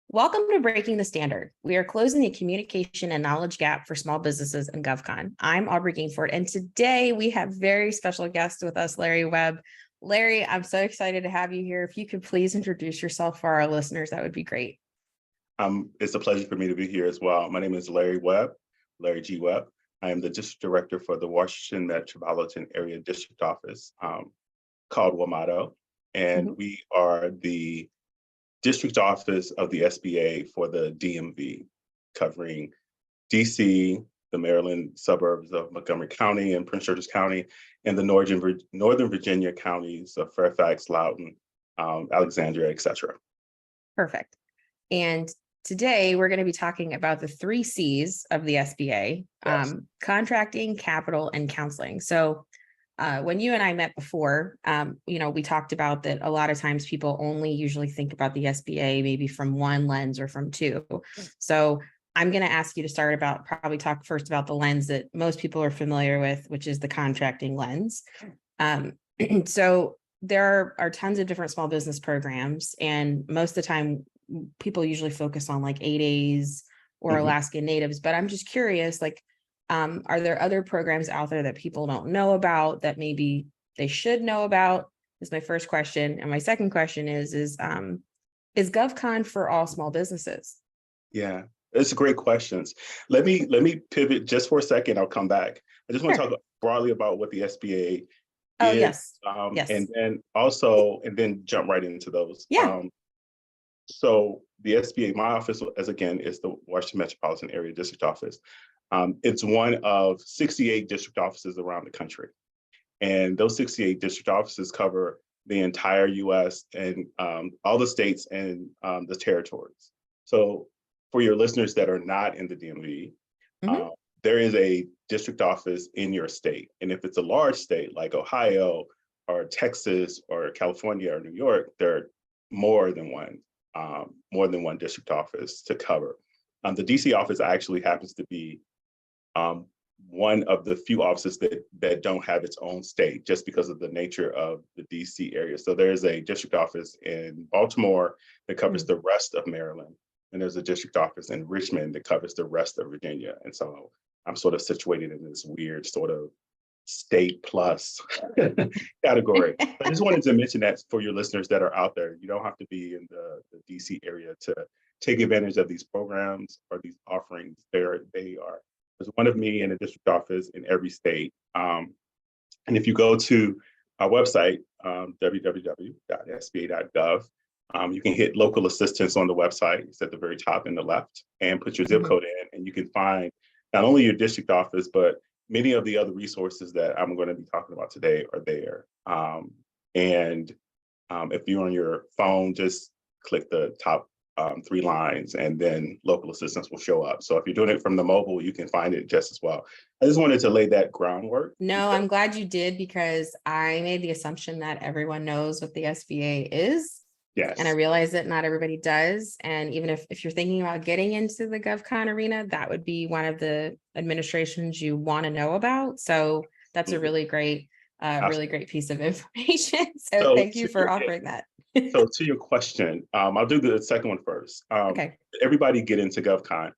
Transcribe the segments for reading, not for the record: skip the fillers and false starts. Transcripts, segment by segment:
Welcome to Breaking the Standard. We are closing the communication and knowledge gap for small businesses in GovCon. I'm Aubrey Gainford, and today we have very special guest with us, Larry Webb. Larry, I'm so excited to have you here. If you could please introduce yourself for our listeners, that would be great. It's a pleasure for me to be here as well. My name is Larry Webb, Larry G. Webb. I am the District Director for the Washington Metropolitan Area District Office called WMATO, and we are the district office of the SBA for the DMV, covering DC, the Maryland suburbs of Montgomery County and Prince George's County, and the Northern Virginia counties of Fairfax, Loudoun, Alexandria, etc. Perfect. And today we're going to be talking about the 3 C's of the SBA, Yes. Contracting, capital, and counseling. So when you and I met before, we talked about that a lot of times people only usually think about the SBA maybe from one lens or from two. So I'm going to ask you to probably talk first about the lens that most people are familiar with, which is the contracting lens. So there are tons of different small business programs, and most of the time people usually focus on like 8As or Alaska Natives, but I'm just curious, are there other programs out there that people don't know about that maybe they should know about? Is my first question. And my second question is GovCon for all small businesses? Yeah, it's great questions. Let me pivot just for a second. I'll come back. I just want to talk broadly about what the SBA Oh, is, yes. and then jump right into those. Yeah. So the SBA, my office, is the Washington Metropolitan Area District Office. It's one of 68 district offices around the country. And those 68 district offices cover the entire US and all the states and the territories. So for your listeners that are not in the DMV, there is a district office in your state. And if it's a large state like Ohio or Texas or California or New York, there are more than one district office to cover. The DC office actually happens to be one of the few offices that don't have its own state, just because of the nature of the DC area. So there's a district office in Baltimore that covers the rest of Maryland, and there's a district office in Richmond that covers the rest of Virginia. And so I'm sort of situated in this weird sort of state plus category. I just wanted to mention that for your listeners that are out there, you don't have to be in the DC area to take advantage of these programs or these offerings. They are. There's one of me in a district office in every state. And if you go to our website, www.sba.gov, you can hit local assistance on the website. It's at the very top in the left, and put your zip code in, and you can find not only your district office, but many of the other resources that I'm going to be talking about today are there. And if you're on your phone, just click the top 3 lines, and then local assistance will show up. So if you're doing it from the mobile, you can find it just as well. I just wanted to lay that groundwork. No, I'm glad you did, because I made the assumption that everyone knows what the SBA is. Yes. And I realize that not everybody does. And even if you're thinking about getting into the GovCon arena, that would be one of the administrations you want to know about. So that's a really great piece of information. So thank you for offering that. So to your question, I'll do the second one first. Okay. Everybody get into GovCon.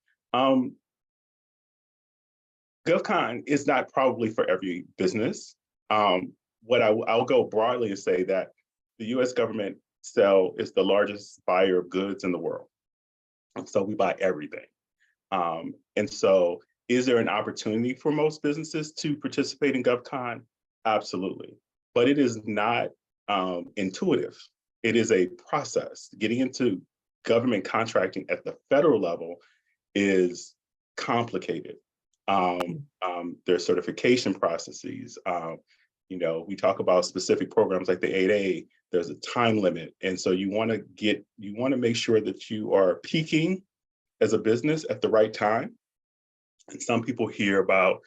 GovCon is not probably for every business. I'll go broadly and say that the US government is the largest buyer of goods in the world. So we buy everything. And so is there an opportunity for most businesses to participate in GovCon? Absolutely. But it is not intuitive. It is a process. Getting into government contracting at the federal level is complicated. There's certification processes. We talk about specific programs like the 8A. There's a time limit, and so you want to make sure that you are peaking as a business at the right time. And some people hear about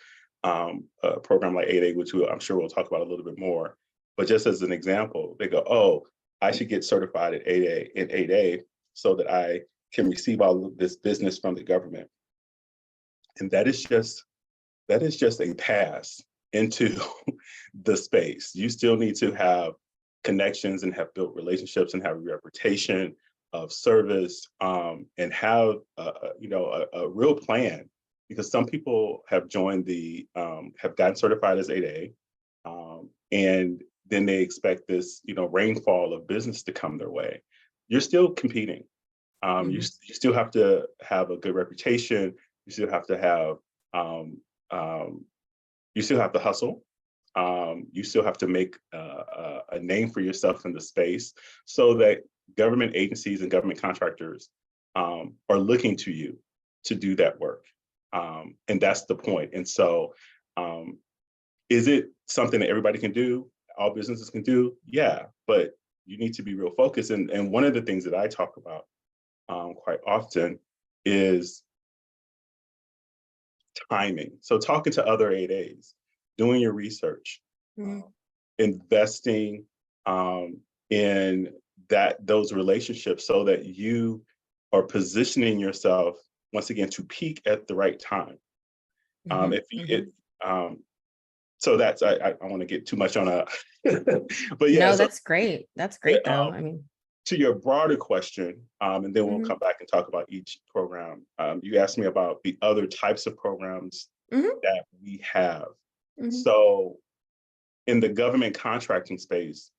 a program like 8A, which I'm sure we'll talk about a little bit more. But just as an example, they go, "Oh, I should get certified at 8A so that I can receive all of this business from the government." And that is just a pass into the space. You still need to have connections and have built relationships and have a reputation of service, and have a real plan, because some people have joined have gotten certified as 8A, and then they expect this rainfall of business to come their way. You're still competing. You still have to have a good reputation. You still have to have you still have to hustle. You still have to make a name for yourself in the space, so that government agencies and government contractors are looking to you to do that work. And that's the point. And so, is it something that everybody can do? All businesses can do? Yeah, but you need to be real focused. And one of the things that I talk about quite often is timing. So talking to other 8As, doing your research, investing in those relationships, so that you are positioning yourself once again to peak at the right time. So that's I want to get too much on a, but yeah. No, So, that's great. That's great though. I mean, to your broader question, and then we'll come back and talk about each program. You asked me about the other types of programs that we have. So in the government contracting space,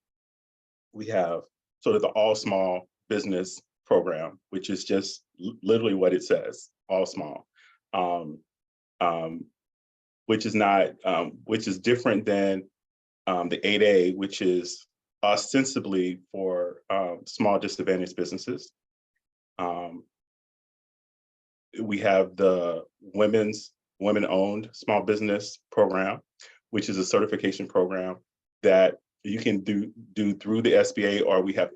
we have sort of the all small business program, which is just literally what it says, all small, which is different than the 8A, which is ostensibly for small disadvantaged businesses. We have the women-owned small business program, which is a certification program that you can do through the SBA, or we have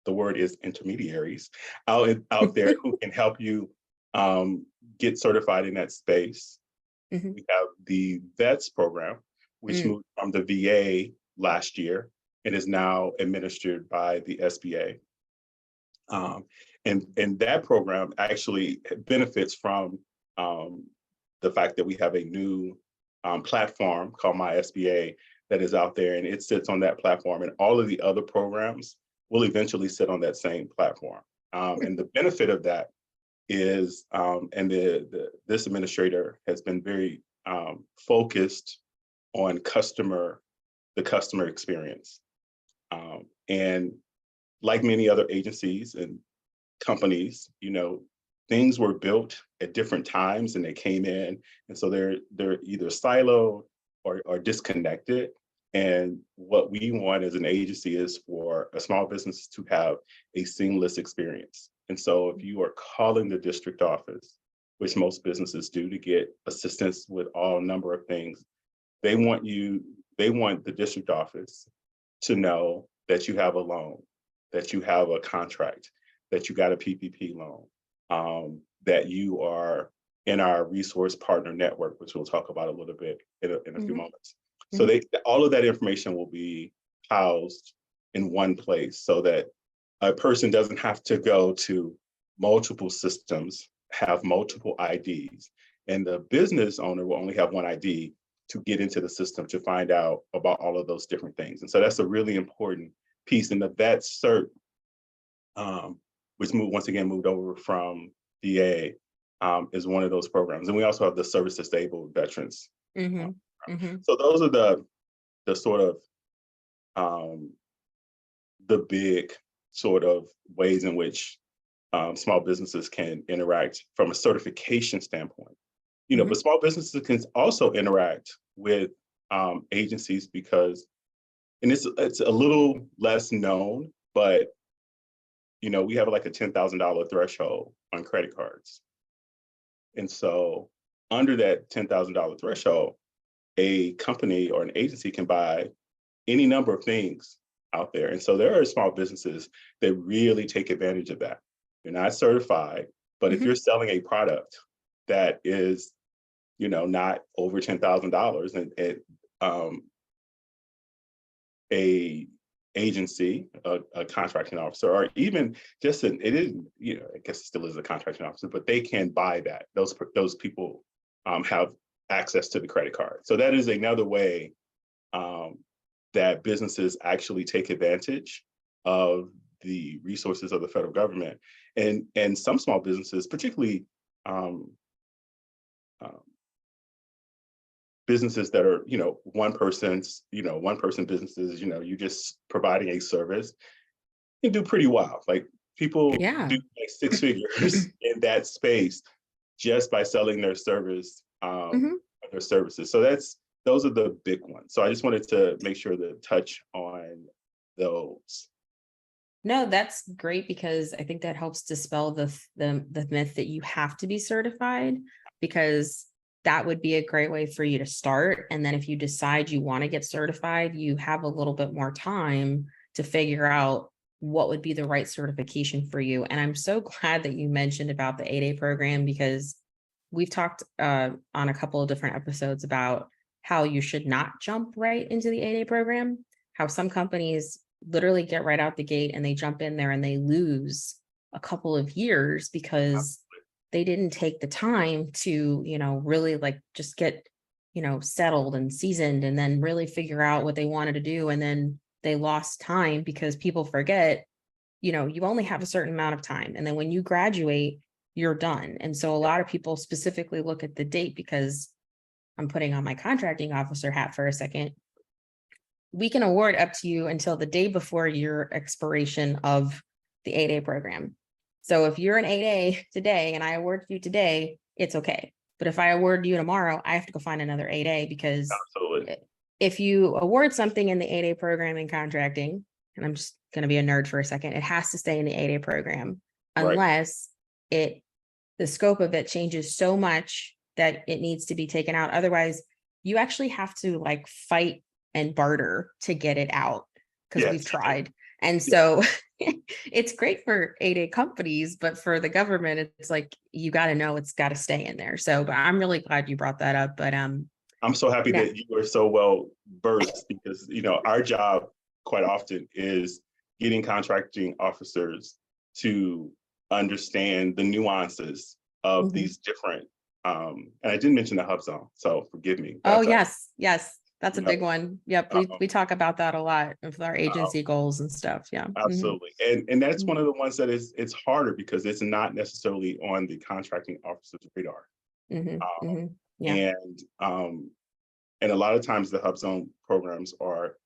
the word is intermediaries out there who can help you get certified in that space. We have the VETS program, which moved from the VA last year and is now administered by the SBA. And that program actually benefits from the fact that we have a new platform called My SBA that is out there, and it sits on that platform, and all of the other programs will eventually sit on that same platform. And the benefit of that is, and this administrator has been very focused on the customer experience. And like many other agencies and companies, things were built at different times and they came in, and so they're either siloed or disconnected. And what we want as an agency is for a small business to have a seamless experience. And so if you are calling the district office, which most businesses do to get assistance with all number of things, they want the district office to know that you have a loan, that you have a contract, that you got a PPP loan, that you are in our resource partner network, which we'll talk about a little bit in a few moments. So all of that information will be housed in one place, so that a person doesn't have to go to multiple systems, have multiple IDs, and the business owner will only have one ID to get into the system to find out about all of those different things. And so that's a really important piece. And that cert, which moved over from VA, is one of those programs. And we also have the service disabled veterans. So those are the sort of the big sort of ways in which small businesses can interact from a certification standpoint. But small businesses can also interact with agencies because, and it's a little less known, but we have like a $10,000 threshold on credit cards. And so under that $10,000 threshold, a company or an agency can buy any number of things out there. And so there are small businesses that really take advantage of that. You're not certified, but if you're selling a product that is, not over $10,000, and a agency, a contracting officer, or even just I guess it still is a contracting officer, but they can buy that. Those people have access to the credit card. So that is another way that businesses actually take advantage of the resources of the federal government, and some small businesses, particularly businesses that are, one person businesses, you just providing a service, you do pretty well. Like people Yeah. do like six figures in that space just by selling their their services. So those are the big ones. So I just wanted to make sure to touch on those. No, that's great, because I think that helps dispel the myth that you have to be certified, because that would be a great way for you to start. And then if you decide you want to get certified, you have a little bit more time to figure out what would be the right certification for you. And I'm so glad that you mentioned about the 8A program, because we've talked on a couple of different episodes about how you should not jump right into the 8A program, how some companies literally get right out the gate and they jump in there and they lose a couple of years because they didn't take the time to, really like just get, settled and seasoned, and then really figure out what they wanted to do. And then they lost time because people forget, you only have a certain amount of time. And then when you graduate, you're done. And so a lot of people specifically look at the date, because I'm putting on my contracting officer hat for a second. We can award up to you until the day before your expiration of the 8A program. So if you're an 8A today and I award you today, it's okay. But if I award you tomorrow, I have to go find another 8A, because Absolutely. if you award something in the 8A program in contracting, and I'm just going to be a nerd for a second, it has to stay in the 8A program unless the scope of it changes so much that it needs to be taken out. Otherwise, you actually have to like fight and barter to get it out, because we've tried. And so it's great for 8A companies, but for the government, it's like, you got to know it's got to stay in there. So, but I'm really glad you brought that up. But I'm so happy that you were so well versed, because our job quite often is getting contracting officers to understand the nuances of these different and I didn't mention the hub zone, so forgive me. Yes, that's a big one. Yep, we talk about that a lot with our agency goals and stuff. Yeah, absolutely. And that's one of the ones that it's harder, because it's not necessarily on the contracting officer's radar. Yeah. And a lot of times the hub zone programs are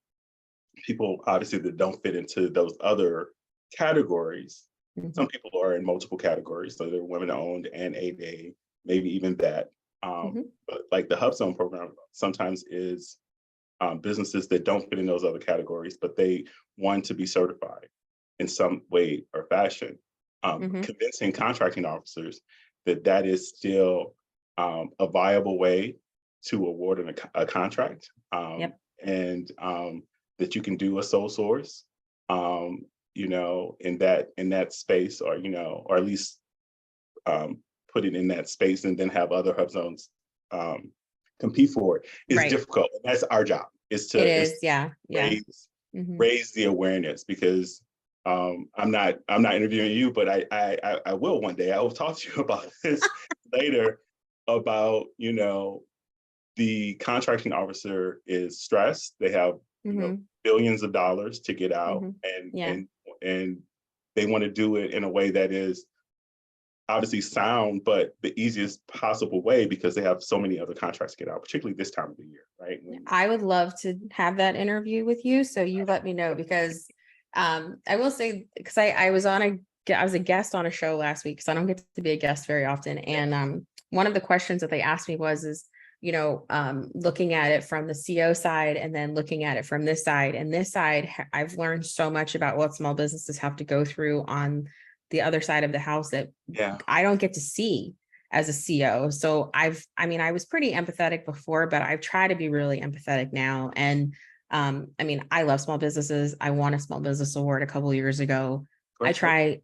people obviously that don't fit into those other categories. Some people are in multiple categories, so they're women owned and 8A, maybe even that. But like the hub zone program sometimes is businesses that don't fit in those other categories, but they want to be certified in some way or fashion. Convincing contracting officers that is still a viable way to award a contract, and that you can do a sole source, in that space, or or at least put it in that space, and then have other hub zones compete for it is difficult. And that's our job, is to raise the awareness, because I'm not interviewing you, but I will one day. I will talk to you about this later, about the contracting officer is stressed. They have billions of dollars to get out, and they want to do it in a way that is obviously sound, but the easiest possible way, because they have so many other contracts to get out, particularly this time of the year, right? I would love to have that interview with you. So you let me know, because I will say, because I was a guest on a show last week, because I don't get to be a guest very often. And one of the questions that they asked me was looking at it from the CO side, and then looking at it from this side. And this side, I've learned so much about what small businesses have to go through on the other side of the house that I don't get to see as a CO. So I was pretty empathetic before, but I've tried to be really empathetic now. And I love small businesses. I won a small business award a couple of years ago. I try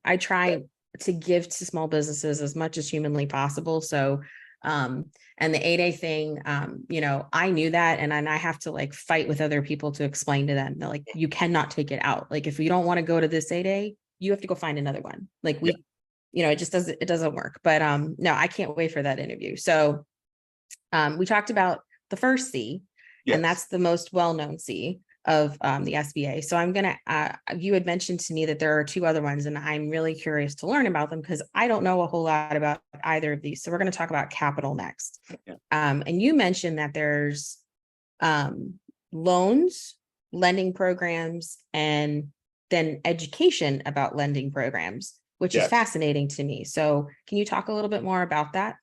to give to small businesses as much as humanly possible. So and the 8A thing, I knew that, and I have to like fight with other people to explain to them that like, you cannot take it out. Like, if you don't want to go to this 8A, you have to go find another one. Like it doesn't work. But no, I can't wait for that interview. So we talked about the first C, and that's the most well-known C. the SBA. So I'm gonna, you had mentioned to me that there are two other ones, and I'm really curious to learn about them because I don't know a whole lot about either of these. So we're going to talk about capital next. Yeah. And you mentioned that there's loans, lending programs, and then education about lending programs, which is Yes. fascinating to me. So can you talk a little bit more about that?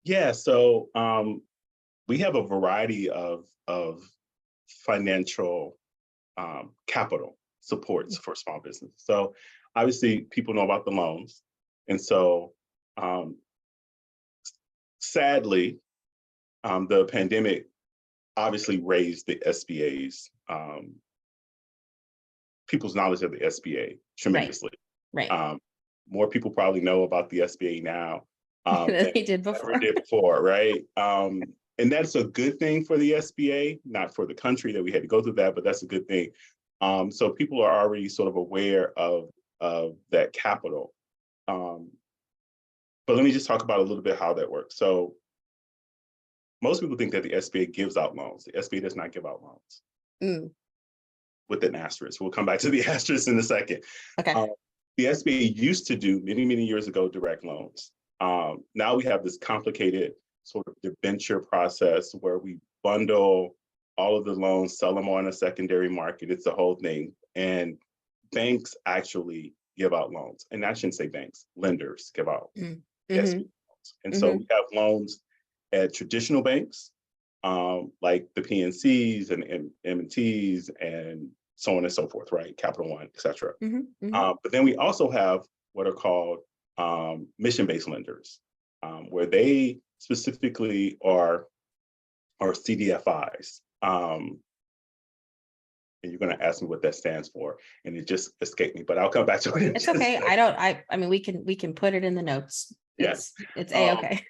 Yeah. So we have a variety of financial capital supports for small business. So obviously people know about the loans. And so sadly, the pandemic obviously raised the SBA's people's knowledge of the SBA tremendously. Right. More people probably know about the SBA now Than than they did ever before. did before, right? And that's a good thing for the SBA, not for the country that we had to go through that, but that's a good thing. So people are already sort of aware of that capital. But let me just talk about a little bit how that works. So most people think that the SBA gives out loans. The SBA does not give out loans. Mm, With an asterisk. We'll come back to the asterisk in a second. okay. The SBA used to do many, many years ago direct loans. Now we have this complicated sort of debenture process where we bundle all of the loans, sell them on a secondary market. It's the whole thing. And banks actually give out loans. And I shouldn't say banks, lenders give out Mm, SBA mhm, loans. And so mhm, we have loans at traditional banks, like the PNCs and M&Ts and so on and so forth, right? Capital One, et cetera. mhm, mhm. But then we also have what are called mission-based lenders, where they specifically are CDFIs. And you're going to ask me what that stands for, and it just escaped me, but I'll come back to it in It's just a okay. second. I mean, we can put it in the notes. Yes. It's Um, a-okay.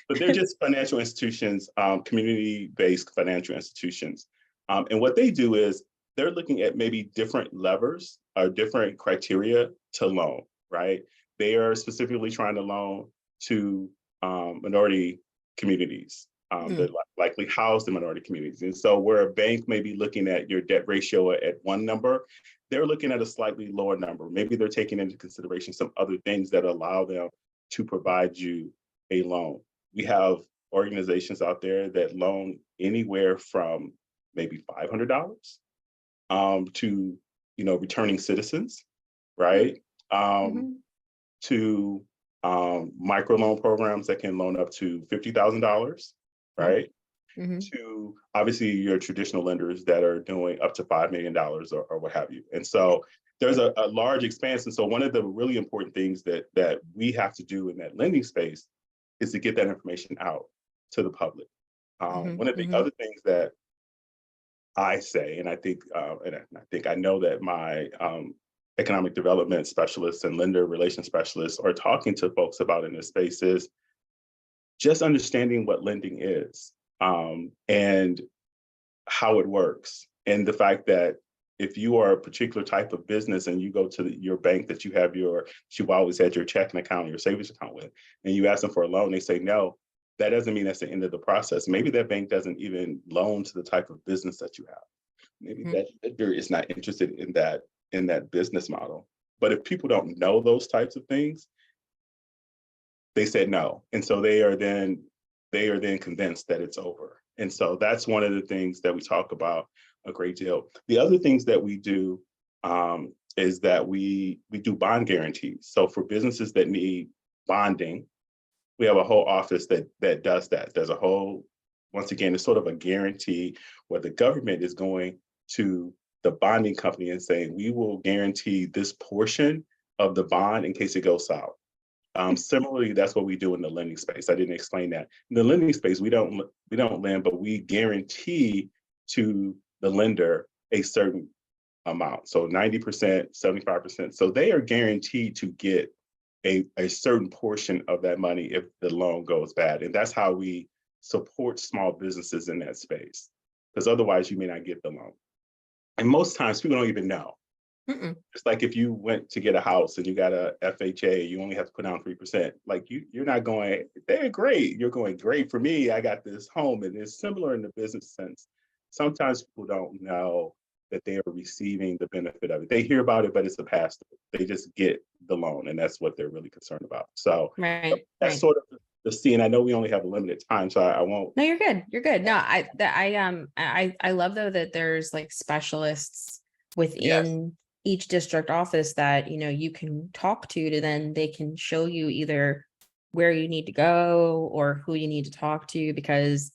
but they're just financial institutions, community-based financial institutions. And what they do is they're looking at maybe different levers or different criteria to loan, right? They are specifically trying to loan to minority communities that likely house the minority communities. And so where a bank may be looking at your debt ratio at one number, they're looking at a slightly lower number. Maybe they're taking into consideration some other things that allow them to provide you a loan. We have organizations out there that loan anywhere from maybe $500 to returning citizens, right? Mhm, To microloan programs that can loan up to $50,000, mhm, right? mhm. To obviously your traditional lenders that are doing up to $5 million or what have you. And so there's a large expanse. And so one of the really important things that we have to do in that lending space is to get that information out to the public. Mhm, One of the mhm, other things that I say, and I think I know that my economic development specialists and lender relations specialists are talking to folks about in this space is just understanding what lending is, and how it works. And the fact that if you are a particular type of business and you go to your bank that you've always had your checking account or your savings account with, and you ask them for a loan, they say no, that doesn't mean that's the end of the process. Maybe that bank doesn't even loan to the type of business that you have. Maybe mhm. that lender is not interested in that business model. But if people don't know those types of things, they said no. And so they are then convinced that it's over. And so that's one of the things that we talk about a great deal. The other things that we do is that we do bond guarantees. So for businesses that need bonding, we have a whole office that does that. There's a whole, once again, it's sort of a guarantee where the government is going to the bonding company and saying, we will guarantee this portion of the bond in case it goes south. Similarly, that's what we do in the lending space. I didn't explain that. In the lending space, we don't lend, but we guarantee to the lender a certain amount. So 90%, 75%. So they are guaranteed to get a certain portion of that money if the loan goes bad. And that's how we support small businesses in that space. Because otherwise you may not get the loan. And most times people don't even know. Mm-mm. It's like if you went to get a house and you got a FHA, you only have to put down 3%. Like you're not going, they're great. You're going, great for me. I got this home. And it's similar in the business sense sometimes people don't know that they are receiving the benefit of it. They hear about it, but it's a pass through. They just get the loan, and that's what they're really concerned about. So Right, that's right. sort of the scene. I know we only have a limited time, so I won't. No, you're good. You're good. No, I love though that there's like specialists Yes, within each district office that, you can talk to then they can show you either where you need to go or who you need to talk to because,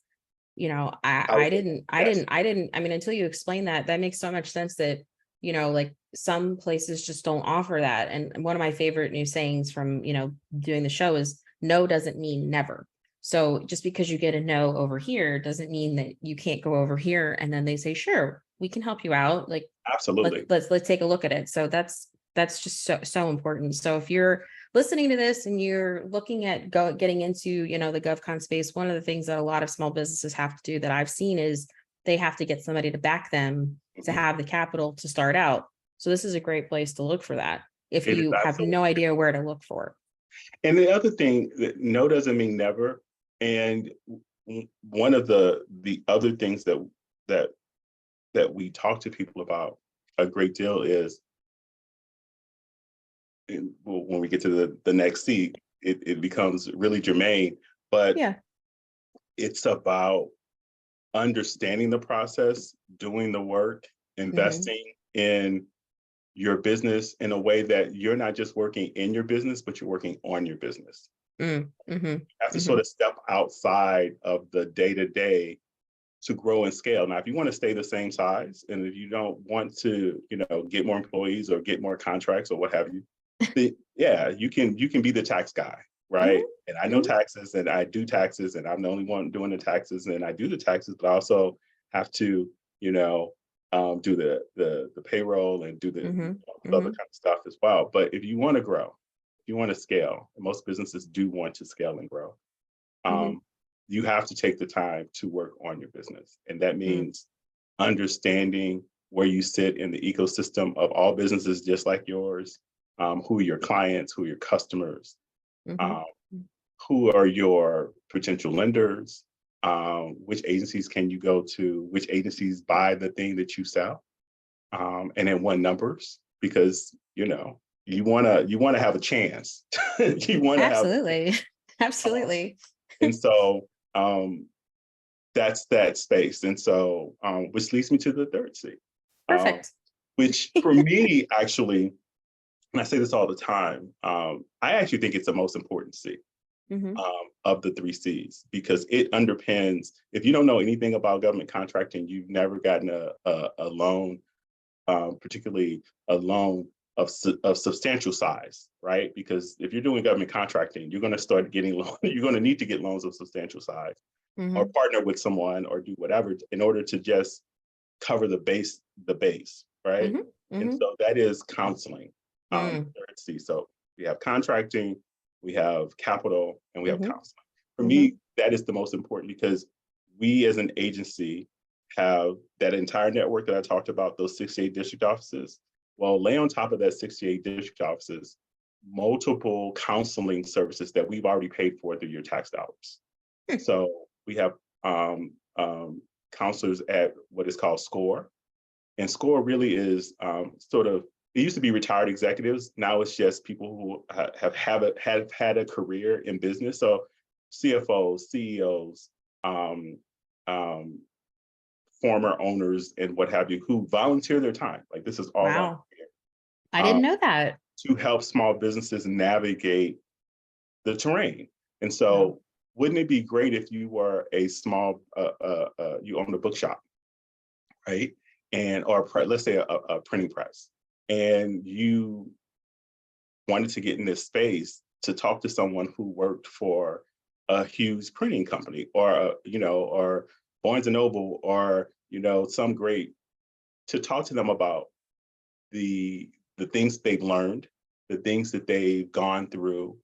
I was I thinking, didn't, I yes, didn't, I didn't, I mean, until you explain that, that makes so much sense that, like some places just don't offer that. And one of my favorite new sayings from, doing the show is no doesn't mean never. So just because you get a no over here doesn't mean that you can't go over here. And then they say, sure, we can help you out. Like, absolutely. let's take a look at it. So that's just so important. So if you're listening to this and you're looking at getting into, the GovCon space, one of the things that a lot of small businesses have to do that I've seen is they have to get somebody to back them to Mhm. have the capital to start out. So this is a great place to look for that if It is you have no absolutely. idea where to look for. And the other thing that no doesn't mean never. And one of the other things that that we talk to people about a great deal is when we get to the next seat, it becomes really germane, but Yeah. it's about understanding the process, doing the work, Hmm. investing in your business in a way that you're not just working in your business, but you're working on your business. Mm, hmm. You have to Hmm. sort of step outside of the day to day to grow and scale. Now, if you want to stay the same size, and if you don't want to, get more employees or get more contracts or what have you, then yeah, you can be the tax guy, right? Hmm. And I know Hmm. taxes, and I do taxes, and I'm the only one doing the taxes, and I do the taxes, but I also have to, you know, do the payroll and do the Hmm. other Hmm. kind of stuff as well. But if you want to grow, if you want to scale, and most businesses do want to scale and grow, Hmm. um, you have to take the time to work on your business. And that Hmm. means understanding where you sit in the ecosystem of all businesses just like yours, who are your clients, who are your customers, Hmm. um, who are your potential lenders, which agencies can you go to, which agencies buy the thing that you sell, and then what numbers, because you want to have a chance. You want to have, Absolutely. um, Absolutely. and so um, that's that space. And so, which leads me to the third C, um, Perfect. which for me, actually, and I say this all the time, I actually think it's the most important C Hmm. of the three C's because it underpins, if you don't know anything about government contracting, you've never gotten a loan, particularly a loan of substantial size, right? Because if you're doing government contracting, you're going to start getting loans, you're going to need to get loans of substantial size or Hmm. partner with someone or do whatever in order to just cover the base, right? Hmm. And Hmm. so that is counseling. Mm. Third C. So we have contracting, we have capital, and we have Hmm. counseling. For Hmm. me, that is the most important because we as an agency have that entire network that I talked about, those 68 district offices. Well, lay on top of that 68 district offices, multiple counseling services that we've already paid for through your tax dollars. So we have counselors at what is called SCORE. And SCORE really is sort of, it used to be retired executives. Now it's just people who have had a career in business. So CFOs, CEOs, um, um, former owners, and what have you, who volunteer their time. Like this is all Wow. volunteer I um, didn't know that. to help small businesses navigate the terrain. And Wow. so, wouldn't it be great if you were a small, you owned a bookshop, right? And or let's say a printing press, and you wanted to get in this space to talk to someone who worked for a huge printing company, or or Barnes and Noble, or some great, to talk to them about the the things they've learned, the things that they've gone through,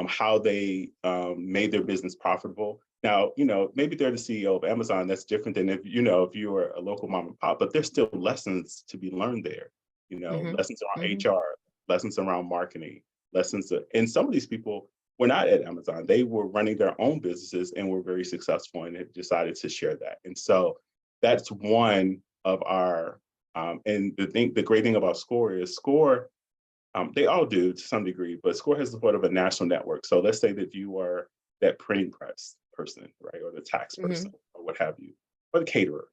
how they made their business profitable. Now, maybe they're the CEO of Amazon. That's different than if you were a local mom and pop, but there's still lessons to be learned there. Hmm. Lessons around Hmm. HR, lessons around marketing, and some of these people were not at Amazon. They were running their own businesses and were very successful and had decided to share that. And so that's one of our, and the great thing about SCORE is SCORE, they all do to some degree, but SCORE has sort of a national network. So let's say that you are that printing press person, right, or the tax person, or what have you, or the caterer.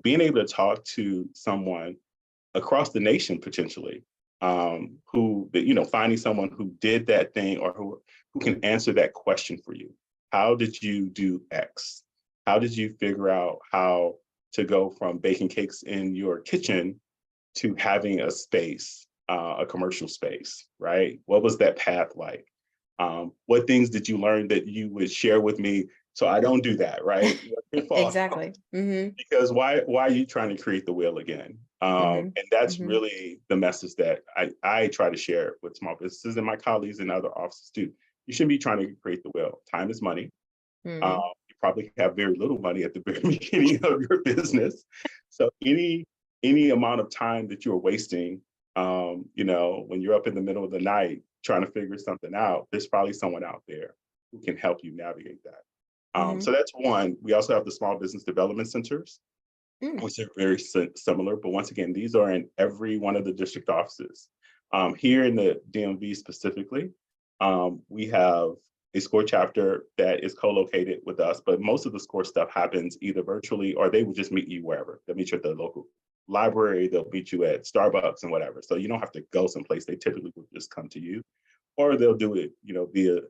Being able to talk to someone across the nation potentially, finding someone who did that thing or who can answer that question for you. How did you do X? How did you figure out how to go from baking cakes in your kitchen to having a space, a commercial space, right? What was that path like? What things did you learn that you would share with me so I don't do that, right? Exactly. Because why are you trying to create the wheel again? And that's really the message that I try to share with small businesses and my colleagues and other offices too. You shouldn't be trying to create the wheel. Time is money. You probably have very little money at the very beginning of your business. So any amount of time that you're wasting, when you're up in the middle of the night trying to figure something out, there's probably someone out there who can help you navigate that. So that's one. We also have the small business development centers, which are very similar. But once again, these are in every one of the district offices. Here in the DMV specifically, we have a SCORE chapter that is co-located with us, but most of the SCORE stuff happens either virtually or they will just meet you wherever. They'll meet you at the local library, they'll meet you at Starbucks and whatever. So you don't have to go someplace. They typically will just come to you, or they'll do it, via,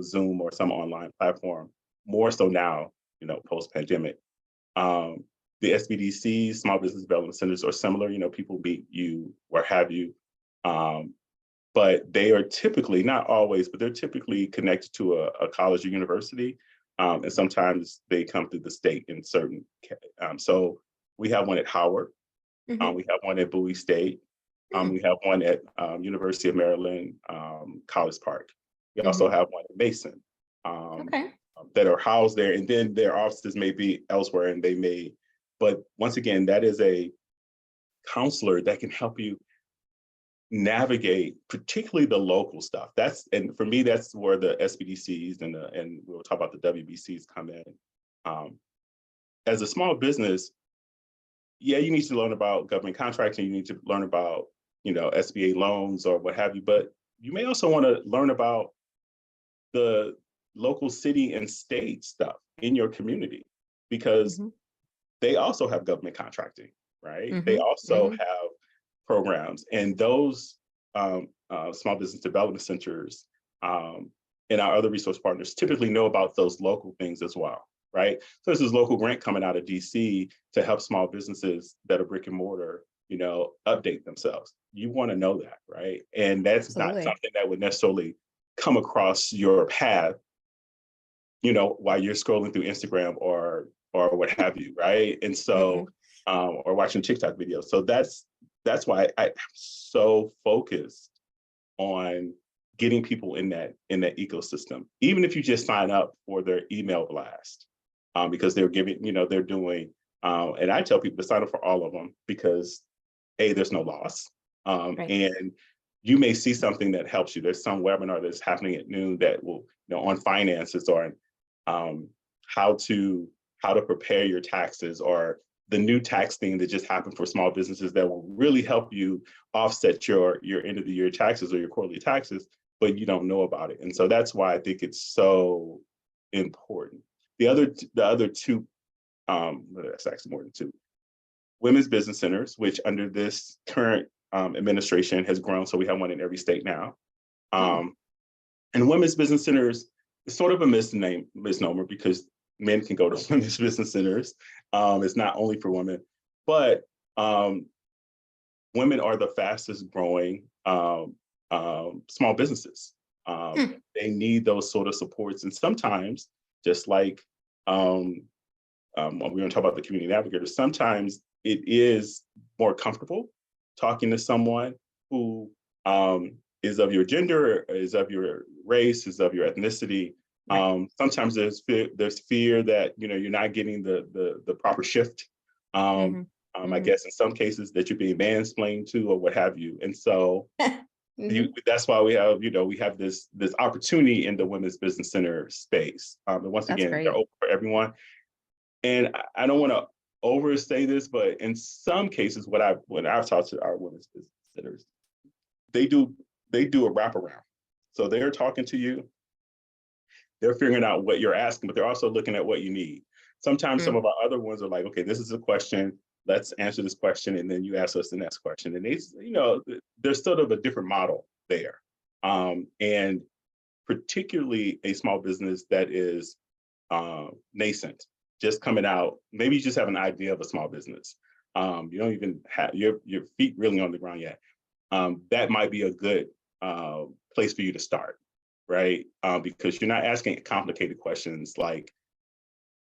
Zoom or some online platform. More so now, post-pandemic. The SBDCs, Small Business Development Centers, are similar. People meet you or have you, but they are typically, not always, but they're typically connected to a college or university, and sometimes they come through the state in certain. So we have one at Howard, we have one at Bowie State, we have one at University of Maryland, College Park. We also have one at Mason. That are housed there, and then their offices may be elsewhere, and but once again, that is a counselor that can help you navigate, particularly the local stuff. And for me, that's where the SBDCs and we'll talk about the WBCs come in. As a small business, you need to learn about government contracting, you need to learn about, SBA loans or what have you, but you may also want to learn about the local city and state stuff in your community, because they also have government contracting, right? They also have programs, and those small business development centers and our other resource partners typically know about those local things as well, right? So there's this local grant coming out of DC to help small businesses that are brick and mortar, update themselves. You want to know that, right? And that's not something that would necessarily come across your path, while you're scrolling through Instagram or what have you, right? And so, or watching TikTok videos. So that's why I'm so focused on getting people in that ecosystem, even if you just sign up for their email blast, because they're giving, they're doing, and I tell people to sign up for all of them because there's no loss, and you may see something that helps you. There's some webinar that's happening at noon that will, on finances or how to prepare your taxes, or the new tax thing that just happened for small businesses that will really help you offset your end of the year taxes or your quarterly taxes, but you don't know about it. And so that's why I think it's so important. The other two, that's actually more than two, women's business centers, which under this current administration has grown. So we have one in every state now. And women's business centers, it's sort of a misnomer because men can go to women's business centers. It's not only for women, but women are the fastest growing small businesses. They need those sort of supports. And sometimes, just like we're going to talk about the community navigators, sometimes it is more comfortable talking to someone who is of your gender, is of your race, is of your ethnicity. Sometimes there's fear that you're not getting the proper shift. I guess in some cases that you're being mansplained to or what have you. And so that's why we have this opportunity in the women's business center space. And once again, they're open for everyone. And I don't want to overstate this, but in some cases, when I've talked to our women's business centers, they do a wraparound. So they're talking to you, they're figuring out what you're asking, but they're also looking at what you need. Sometimes some of our other ones are like, okay, this is a question, let's answer this question, and then you ask us the next question. And they, there's sort of a different model there. And particularly a small business that is nascent, just coming out, maybe you just have an idea of a small business. You don't even have your feet really on the ground yet. That might be a good place for you to start, right? Because you're not asking complicated questions like,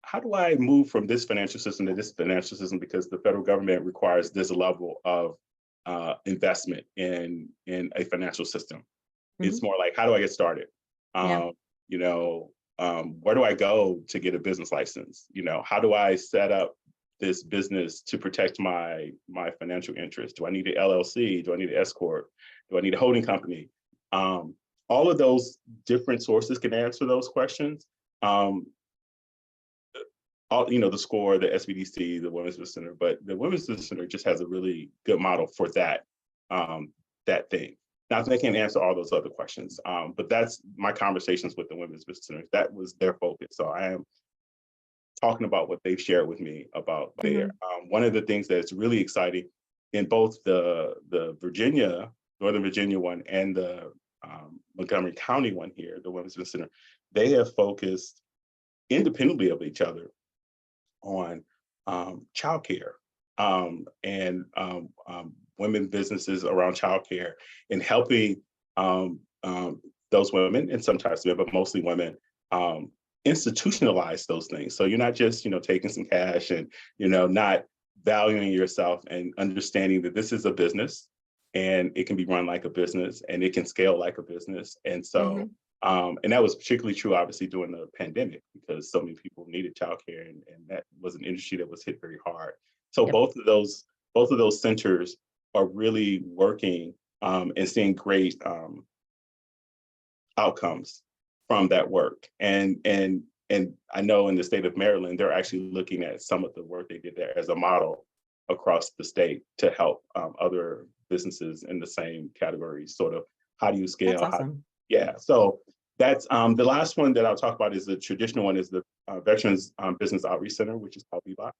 how do I move from this financial system to this financial system because the federal government requires this level of investment in a financial system? It's more like, how do I get started? Yeah. Where do I go to get a business license? How do I set up this business to protect my financial interests? Do I need an LLC? Do I need an S corp? Do I need a holding company? All of those different sources can answer those questions. The SCORE, the SBDC, the Women's Business Center, but the Women's Business Center just has a really good model for that thing. Now, they can't answer all those other questions, but that's my conversations with the Women's Business Center. That was their focus. So I am talking about what they've shared with me about there. One of the things that's really exciting in both the Northern Virginia one and the Montgomery County one here, the Women's Business Center, they have focused independently of each other on childcare and women businesses around childcare and helping those women, and sometimes men, but mostly women, institutionalize those things. So you're not just taking some cash and not valuing yourself and understanding that this is a business and it can be run like a business and it can scale like a business. And so and that was particularly true, obviously, during the pandemic, because so many people needed childcare, and that was an industry that was hit very hard. So both of those centers are really working and seeing great outcomes from that work. And I know in the state of Maryland, they're actually looking at some of the work they did there as a model across the state to help other businesses in the same categories. Sort of, how do you scale? That's awesome. So that's the last one that I'll talk about is the traditional one, is the Veterans Business Outreach Center, which is called VBOC.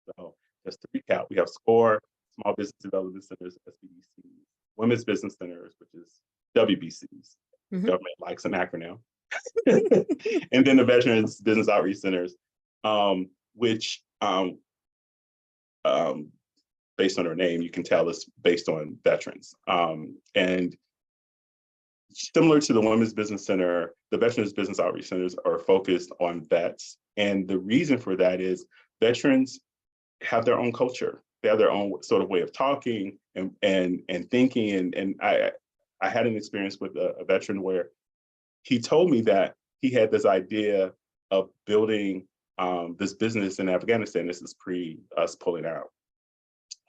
So just to recap, we have SCORE, Small Business Development Centers, SBDCs, Women's Business Centers, which is WBCs. Government likes an acronym. And then the Veterans Business Outreach Centers, which based on their name, you can tell is based on veterans. And similar to the Women's Business Center, the Veterans Business Outreach Centers are focused on vets. And the reason for that is veterans have their own culture. They have their own sort of way of talking and thinking. And I had an experience with a veteran where he told me that he had this idea of building this business in Afghanistan. This is pre us pulling out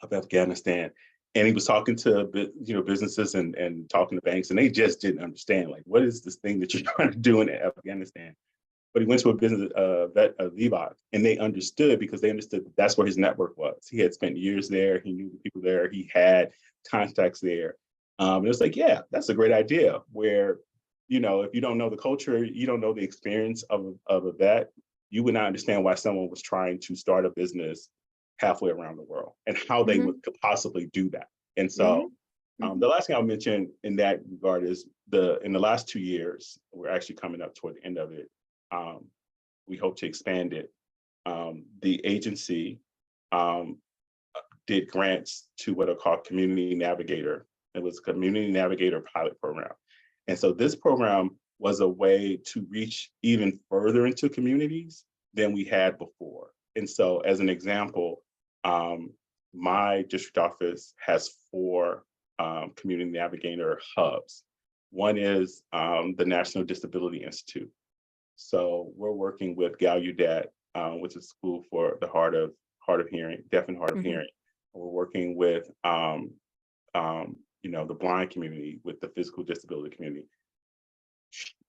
of Afghanistan. And he was talking to businesses and talking to banks, and they just didn't understand, like, what is this thing that you're trying to do in Afghanistan? But he went to a business, VBOC, and they understood, because they understood that that's where his network was. He had spent years there. He knew the people there. He had contacts there. And it was like, yeah, that's a great idea. Where, if you don't know the culture, you don't know the experience of a vet, you would not understand why someone was trying to start a business halfway around the world and how they could possibly do that. And so the last thing I'll mention in that regard is in the last 2 years, we're actually coming up toward the end of it. We hope to expand it. The agency did grants to what are called Community Navigator. It was a Community Navigator pilot program. And so this program was a way to reach even further into communities than we had before. And so as an example, my district office has 4 Community Navigator hubs. One is the National Disability Institute. So we're working with Gallaudet, which is a school for the hard of hearing, deaf and hard of hearing. We're working with the blind community, with the physical disability community.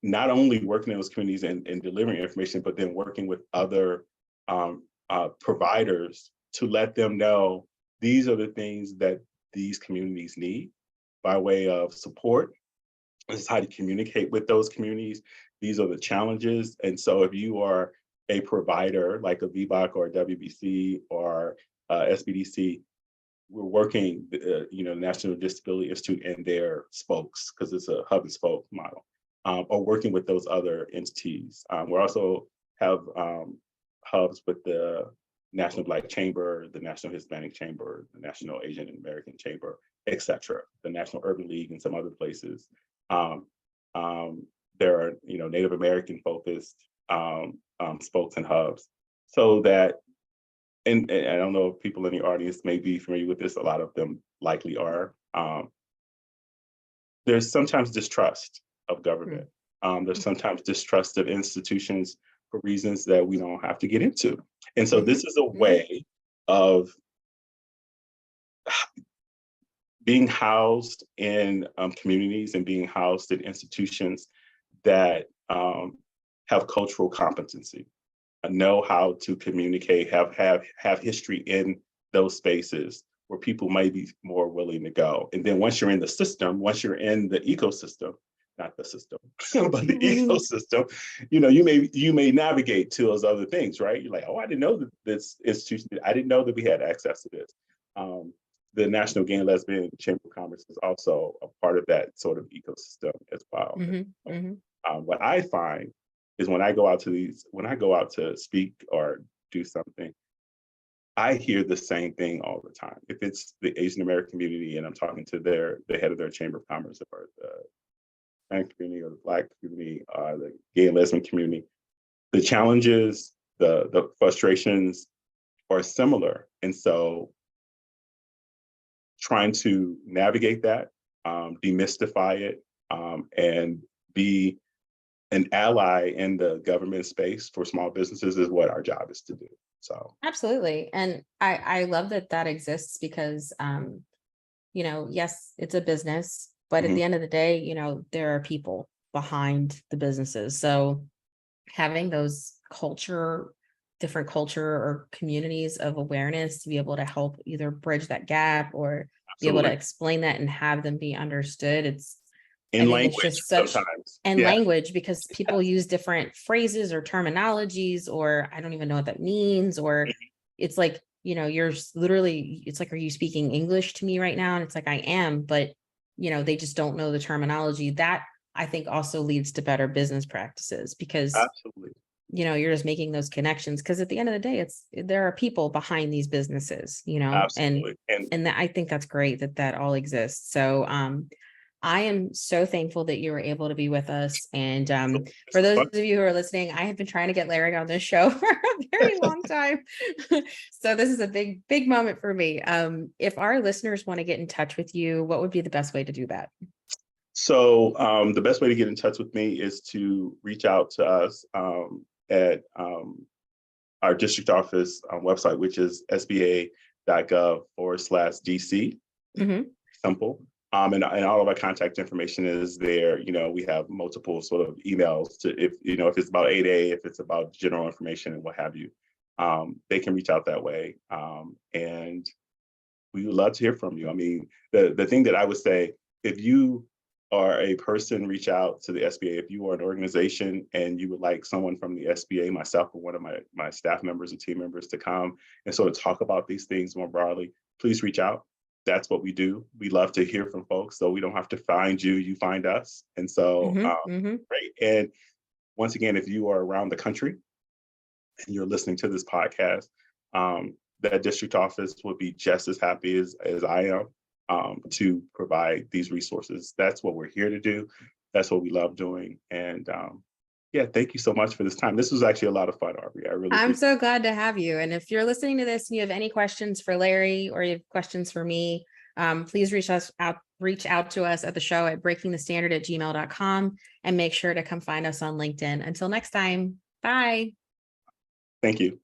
Not only working in those communities and delivering information, but then working with other providers to let them know these are the things that these communities need by way of support. This is how to communicate with those communities. These are the challenges. And so if you are a provider like a VBOC or a WBC or SBDC, we're working, National Disability Institute and their spokes, because it's a hub and spoke model, or working with those other entities. We also have hubs with the National Black Chamber, the National Hispanic Chamber, the National Asian American Chamber, et cetera, the National Urban League and some other places. There are, Native American focused spokes and hubs, so that, and I don't know if people in the audience may be familiar with this, a lot of them likely are. There's sometimes distrust of government. There's sometimes distrust of institutions for reasons that we don't have to get into. And so this is a way of being housed in communities and being housed in institutions that have cultural competency, know how to communicate, have history in those spaces where people might be more willing to go. And then once you're in the system, once you're in the ecosystem, not the system, but the ecosystem, you may navigate to those other things, right? You're like, oh, I didn't know that this institution, I didn't know that we had access to this. The National Gay and Lesbian Chamber of Commerce is also a part of that sort of ecosystem as well. What I find is when I go out to speak or do something, I hear the same thing all the time. If it's the Asian American community and I'm talking to the head of their Chamber of Commerce, or the Hispanic community or the Black community, the gay and lesbian community, the challenges, the frustrations are similar. And so trying to navigate that, demystify it, and be an ally in the government space for small businesses is what our job is to do. So absolutely. And I love that exists because, yes, it's a business, but at the end of the day, there are people behind the businesses. So having those different culture or communities of awareness to be able to help either bridge that gap or be able to explain that and have them be understood. It's language, it's just such sometimes. language, because people use different phrases or terminologies, or I don't even know what that means. Or it's like, you're literally, it's like, are you speaking English to me right now? And it's like, I am, but they just don't know the terminology. That I think also leads to better business practices, because absolutely, you're just making those connections, because at the end of the day, there are people behind these businesses, absolutely. and I think that's great that all exists. So I am so thankful that you were able to be with us. And for those of you who are listening, I have been trying to get Larry on this show for a very long time. So this is a big, big moment for me. If our listeners want to get in touch with you, what would be the best way to do that? So the best way to get in touch with me is to reach out to us at our district office website, which is sba.gov/DC. Simple. And all of our contact information is there. We have multiple sort of emails to, if it's about 8A, if it's about general information and what have you, they can reach out that way. And we would love to hear from you. I mean, the thing that I would say, if you are a person, reach out to the SBA. If you are an organization and you would like someone from the SBA, myself or one of my staff members or team members to come and sort of talk about these things more broadly, please reach out. That's what we do. We love to hear from folks, so we don't have to find you, you find us. And so, great. And once again, if you are around the country and you're listening to this podcast, that district office would be just as happy as I am to provide these resources. That's what we're here to do. That's what we love doing. And thank you so much for this time. This was actually a lot of fun, Aubrey. I'm so glad to have you. And if you're listening to this and you have any questions for Larry, or you have questions for me, please reach out to us at the show at breakingthestandard@gmail.com, and make sure to come find us on LinkedIn. Until next time, bye. Thank you.